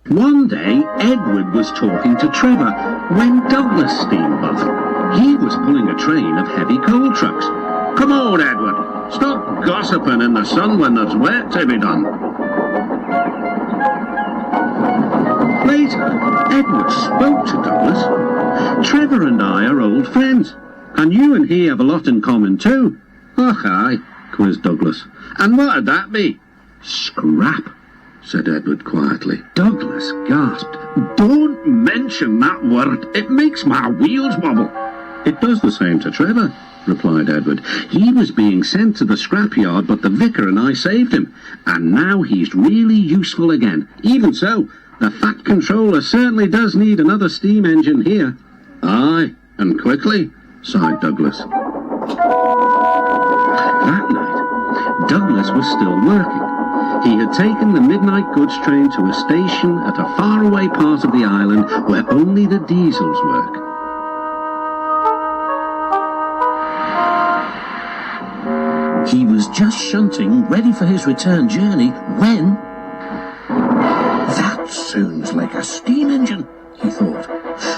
One day, Edward was talking to Trevor when Douglas steamed by. He was pulling a train of heavy coal trucks. "Come on, Edward. Stop gossiping in the sun when there's work to be done." Later, Edward spoke to Douglas. "Trevor and I are old friends, and you and he have a lot in common too." "Och, aye," quizzed Douglas. "And what'd that be?" "Scrap," said Edward quietly. Douglas gasped. "Don't mention that word. It makes my wheels wobble." "It does the same to Trevor," replied Edward. "He was being sent to the scrapyard, but the vicar and I saved him, and now he's really useful again. Even so, the Fat Controller certainly does need another steam engine here." "Aye, and quickly," sighed Douglas. That night, Douglas was still working. He had taken the midnight goods train to a station at a faraway part of the island where only the diesels work. He was just shunting, ready for his return journey, when... "That sounds like a steam engine," he thought.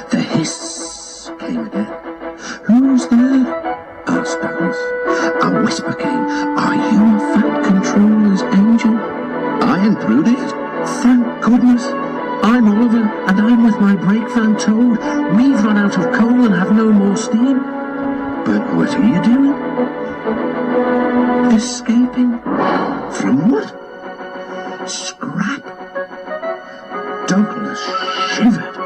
The hiss came again. "Who's there?" asked Douglas. A whisper came. "Are you a Fat Controller's engine?" "I intrude it." "Thank goodness. I'm Oliver, and I'm with my brake van towed. We've run out of coal and have no more steam." "But what are you doing?" "Escaping." "From what?" "Scrap." Douglas shivered.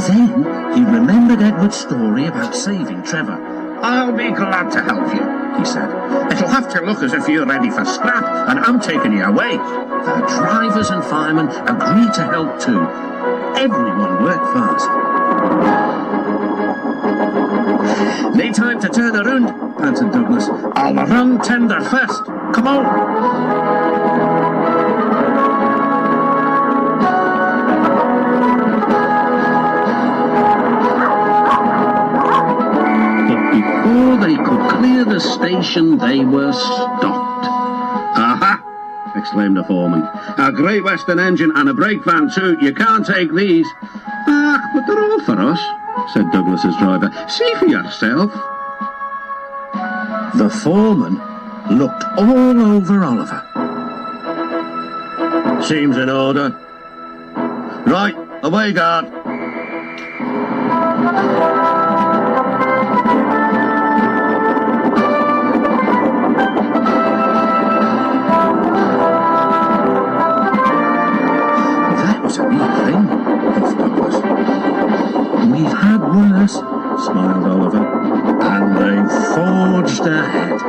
Then he remembered Edward's story about saving Trevor. "I'll be glad to help you," he said. "It'll have to look as if you're ready for scrap, and I'm taking you away." The drivers and firemen agreed to help too. Everyone worked fast. "No time to turn around," panted Douglas. "I'll run tender first. Come on." Before they could clear the station, they were stopped. "Aha!" exclaimed the foreman. "A Great Western engine and a brake van too. You can't take these." "Ah, but they're all for us," said Douglas's driver. "See for yourself." The foreman looked all over Oliver. "Seems in order. Right, away, guard." A neat thing, thought Douglas. "We've had worse," smiled Oliver, and they forged ahead.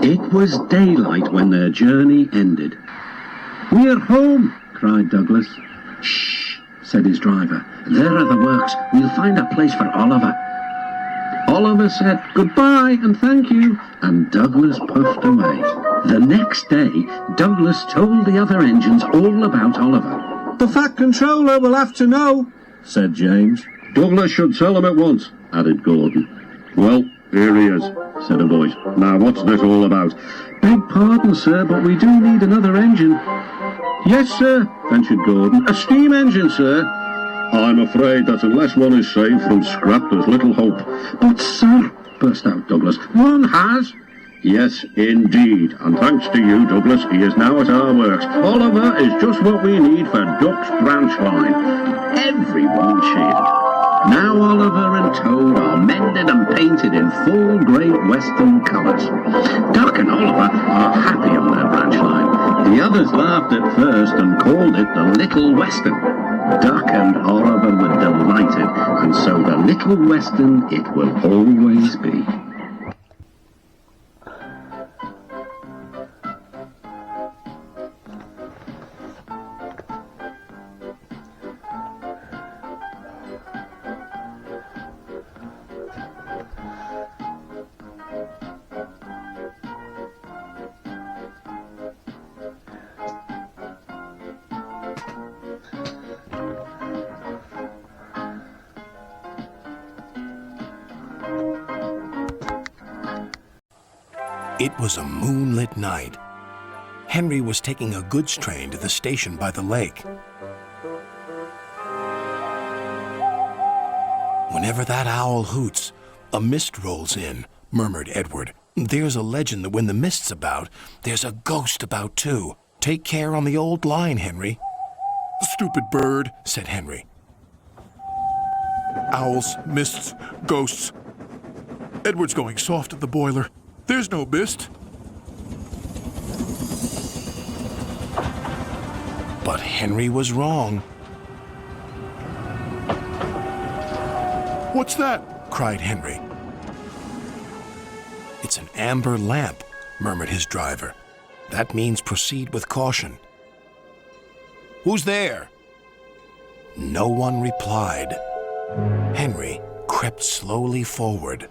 It was daylight when their journey ended. "We're home," cried Douglas. "Shh," said his driver. "There are the works. We'll find a place for Oliver." Oliver said goodbye and thank you, and Douglas puffed away. The next day, Douglas told the other engines all about Oliver. "The Fat Controller will have to know," said James. "Douglas should tell him at once," added Gordon. "Well, here he is," said a voice. "Now, what's this all about?" "Beg pardon, sir, but we do need another engine." "Yes, sir," ventured Gordon. "A steam engine, sir." "I'm afraid that unless one is saved from scrap, there's little hope." "But, sir," burst out Douglas, "one has." "Yes, indeed, and thanks to you, Douglas, he is now at our works. Oliver is just what we need for Duck's branch line." Everyone cheered. Now Oliver and Toad are mended and painted in full Great Western colours. Duck and Oliver are happy on their branch line. The others laughed at first and called it the Little Western. Duck and Oliver were delighted, and so the Little Western it will always be. It was a moonlit night. Henry was taking a goods train to the station by the lake. Whenever that owl hoots, a mist rolls in, murmured Edward. There's a legend that when the mist's about, there's a ghost about too. Take care on the old line, Henry. Stupid bird, said Henry. Owls, mists, ghosts. Edward's going soft at the boiler. There's no mist. But Henry was wrong. What's that? Cried Henry. It's an amber lamp, murmured his driver. That means proceed with caution. Who's there? No one replied. Henry crept slowly forward.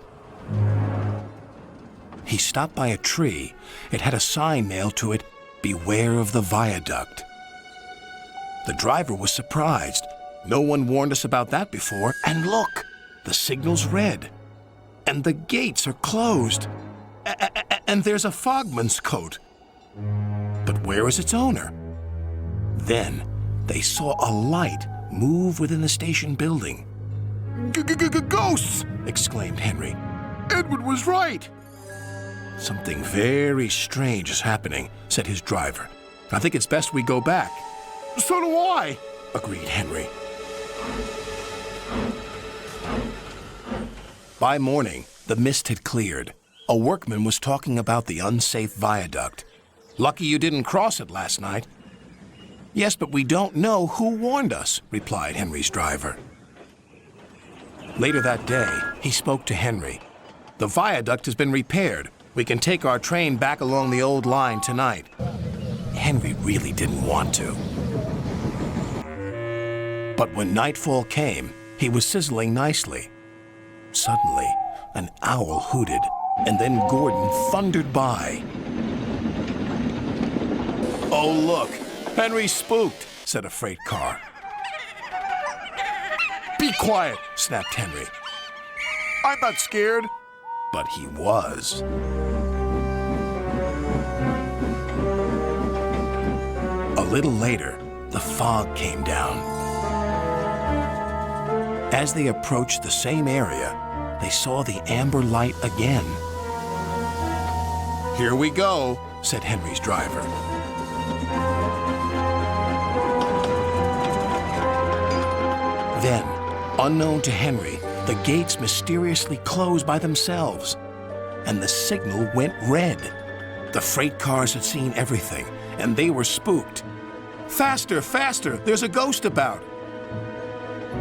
He stopped by a tree. It had a sign nailed to it, "Beware of the viaduct." The driver was surprised. No one warned us about that before. And look, the signal's red. And the gates are closed. And there's a fogman's coat. But where is its owner? Then they saw a light move within the station building. Ghosts! Exclaimed Henry. Edward was right. Something very strange is happening, said his driver. I think it's best we go back. So do I, agreed Henry. By morning, the mist had cleared. A workman was talking about the unsafe viaduct. Lucky you didn't cross it last night. Yes, but we don't know who warned us, replied Henry's driver. Later that day, he spoke to Henry. The viaduct has been repaired. We can take our train back along the old line tonight. Henry really didn't want to. But when nightfall came, he was sizzling nicely. Suddenly, an owl hooted, and then Gordon thundered by. Oh, look, Henry's spooked, said a freight car. Be quiet, snapped Henry. I'm not scared. But he was. A little later, the fog came down. As they approached the same area, they saw the amber light again. Here we go, said Henry's driver. Then, unknown to Henry, the gates mysteriously closed by themselves, and the signal went red. The freight cars had seen everything, and they were spooked. Faster, faster, there's a ghost about.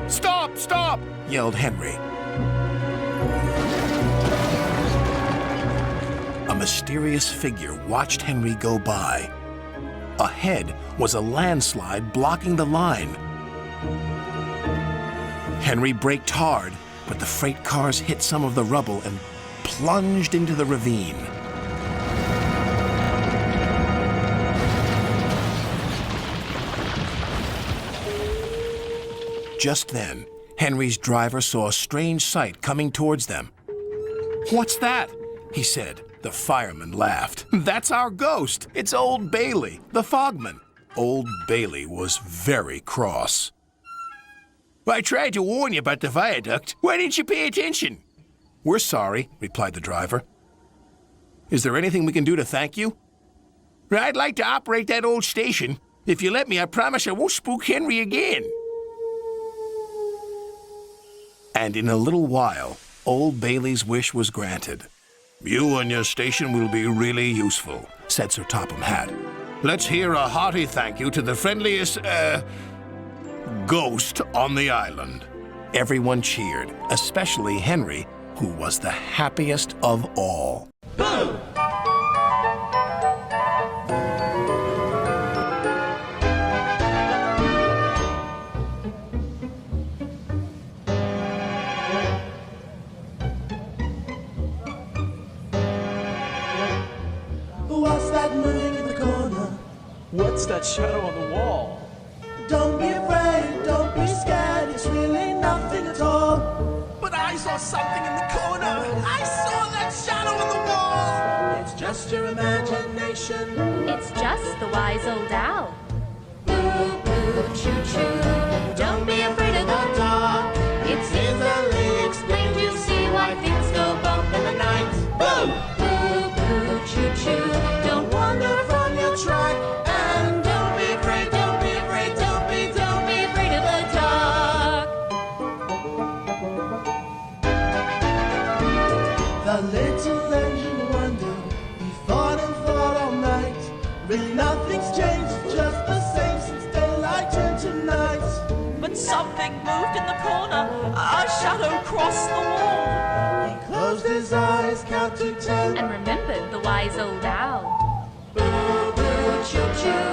Stop, stop, yelled Henry. A mysterious figure watched Henry go by. Ahead was a landslide blocking the line. Henry braked hard, but the freight cars hit some of the rubble and plunged into the ravine. Just then, Henry's driver saw a strange sight coming towards them. "What's that?" he said. The fireman laughed. "That's our ghost. It's Old Bailey, the fogman." Old Bailey was very cross. "I tried to warn you about the viaduct. Why didn't you pay attention?" "We're sorry," replied the driver. "Is there anything we can do to thank you?" "I'd like to operate that old station. If you let me, I promise I won't spook Henry again." And in a little while, Old Bailey's wish was granted. "You and your station will be really useful," said Sir Topham Hatt. "Let's hear a hearty thank you to the friendliest, ghost on the island." Everyone cheered, especially Henry, who was the happiest of all. Boo! What's that moving in the corner? What's that shadow on the wall? Don't be afraid, don't be scared, it's really nothing at all. But I saw something in the corner. I saw that shadow on the wall. It's just your imagination. It's just the wise old owl. Boo, boo, choo, choo. Don't be afraid of the dark. It's easily explained. You see why things go bump in the night. Boo, boo, boo, choo, choo. Don't wander from your track. And don't be afraid, don't be afraid, don't be afraid of the dark. The little engine wondered. He thought and thought all night. Really nothing's changed, just the same since daylight turned to night. But something moved in the corner. A shadow crossed the wall. He closed his eyes, counted 10. And remembered the wise old owl. Boo, boo, choo, choo.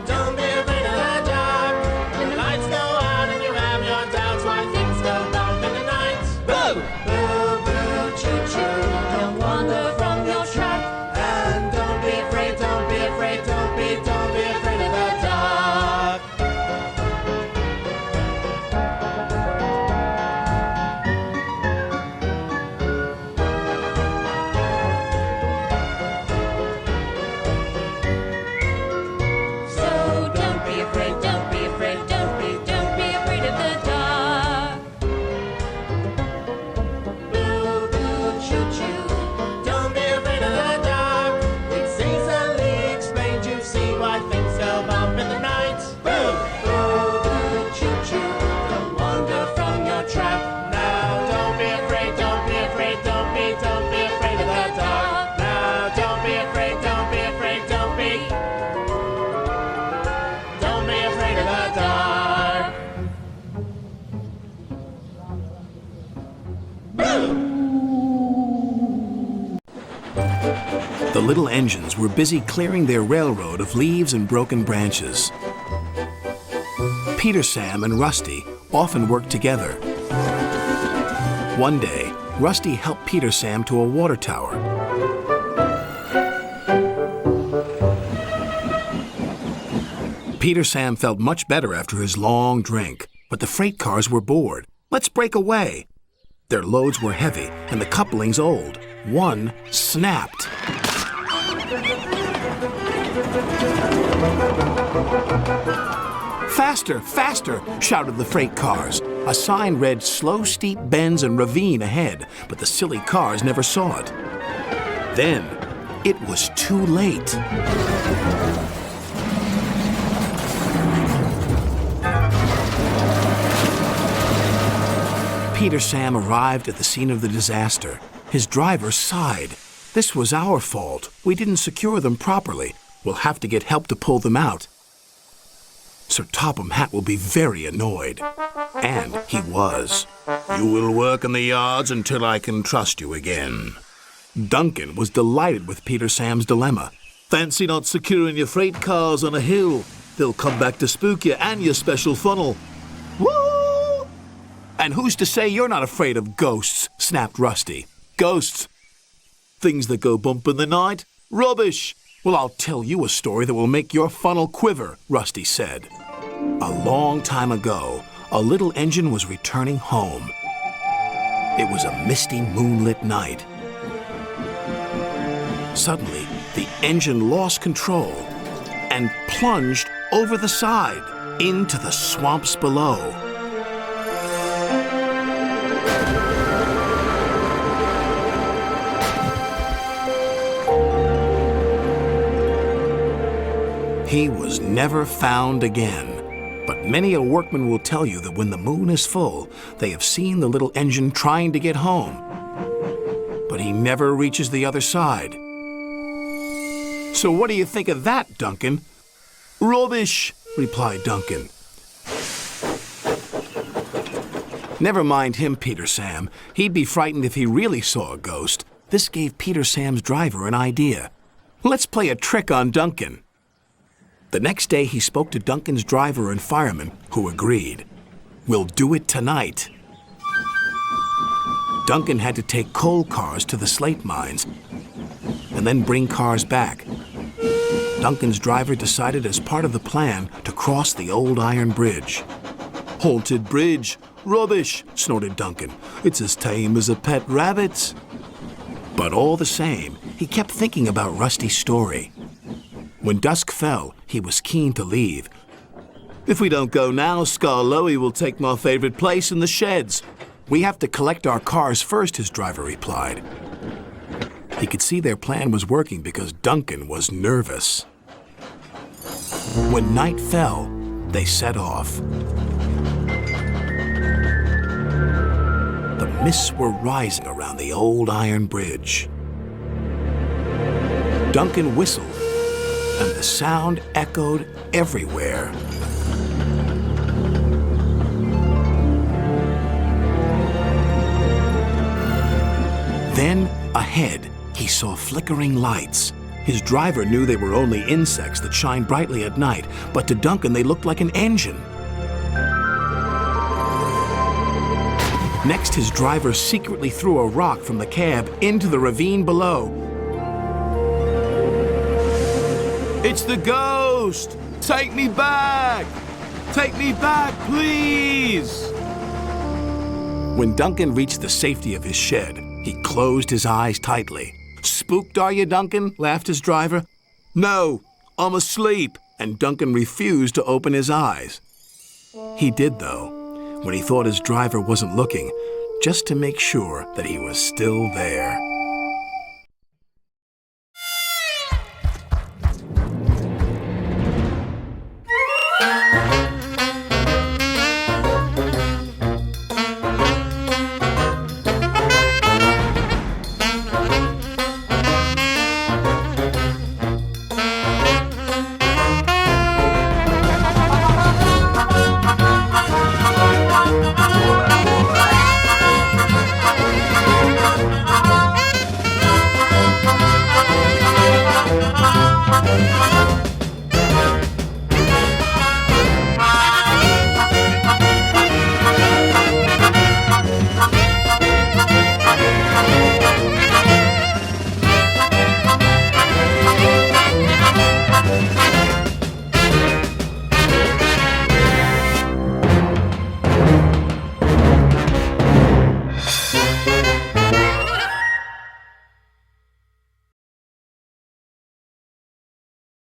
Don't be afraid of the dark. When the lights go out and you have your doubts, why things go bump in the night. Boo, boo, boo, choo, choo. Don't wander from your track. And don't be afraid, don't be afraid, don't be afraid of the dark. So don't be afraid, don't be afraid, don't be afraid of the dark. Boo, boo, choo, choo. Don't be afraid of the dark. It's easily explained. You see why things go bump in the night. Boo, boo, boo, choo, choo. Don't wander from your trap. Now don't be afraid, don't be afraid, don't be afraid of the dark. Now don't be afraid, don't be afraid, don't be afraid of the dark. The little engines were busy clearing their railroad of leaves and broken branches. Peter, Sam, and Rusty often worked together. One day, Rusty helped Peter Sam to a water tower. Peter Sam felt much better after his long drink, but the freight cars were bored. Let's break away. Their loads were heavy and the couplings old. One snapped. Faster, faster, shouted the freight cars. A sign read slow steep bends and ravine ahead, but the silly cars never saw it. Then, it was too late. Peter Sam arrived at the scene of the disaster. His driver sighed. This was our fault. We didn't secure them properly. We'll have to get help to pull them out. Sir Topham Hatt will be very annoyed. And he was. You will work in the yards until I can trust you again. Duncan was delighted with Peter Sam's dilemma. Fancy not securing your freight cars on a hill. They'll come back to spook you and your special funnel. Woo! And who's to say you're not afraid of ghosts? Snapped Rusty. Ghosts? Things that go bump in the night? Rubbish! Well, I'll tell you a story that will make your funnel quiver, Rusty said. A long time ago, a little engine was returning home. It was a misty, moonlit night. Suddenly, the engine lost control and plunged over the side into the swamps below. He was never found again. But many a workman will tell you that when the moon is full, they have seen the little engine trying to get home. But he never reaches the other side. So what do you think of that, Duncan? Rubbish, replied Duncan. Never mind him, Peter Sam. He'd be frightened if he really saw a ghost. This gave Peter Sam's driver an idea. Let's play a trick on Duncan. The next day, he spoke to Duncan's driver and fireman, who agreed. We'll do it tonight. Duncan had to take coal cars to the slate mines and then bring cars back. Duncan's driver decided as part of the plan to cross the old iron bridge. Haunted bridge. Rubbish, snorted Duncan. It's as tame as a pet rabbit. But all the same, he kept thinking about Rusty's story. When dusk fell, he was keen to leave. "If we don't go now, Scarloey will take my favorite place in the sheds. We have to collect our cars first," his driver replied. He could see their plan was working because Duncan was nervous. When night fell, they set off. The mists were rising around the old iron bridge. Duncan whistled, and the sound echoed everywhere. Then, ahead, he saw flickering lights. His driver knew they were only insects that shine brightly at night, but to Duncan they looked like an engine. Next, his driver secretly threw a rock from the cab into the ravine below. "It's the ghost! Take me back! Take me back, please!" When Duncan reached the safety of his shed, he closed his eyes tightly. "Spooked, are you, Duncan?" laughed his driver. "No, I'm asleep." And Duncan refused to open his eyes. He did, though, when he thought his driver wasn't looking, just to make sure that he was still there.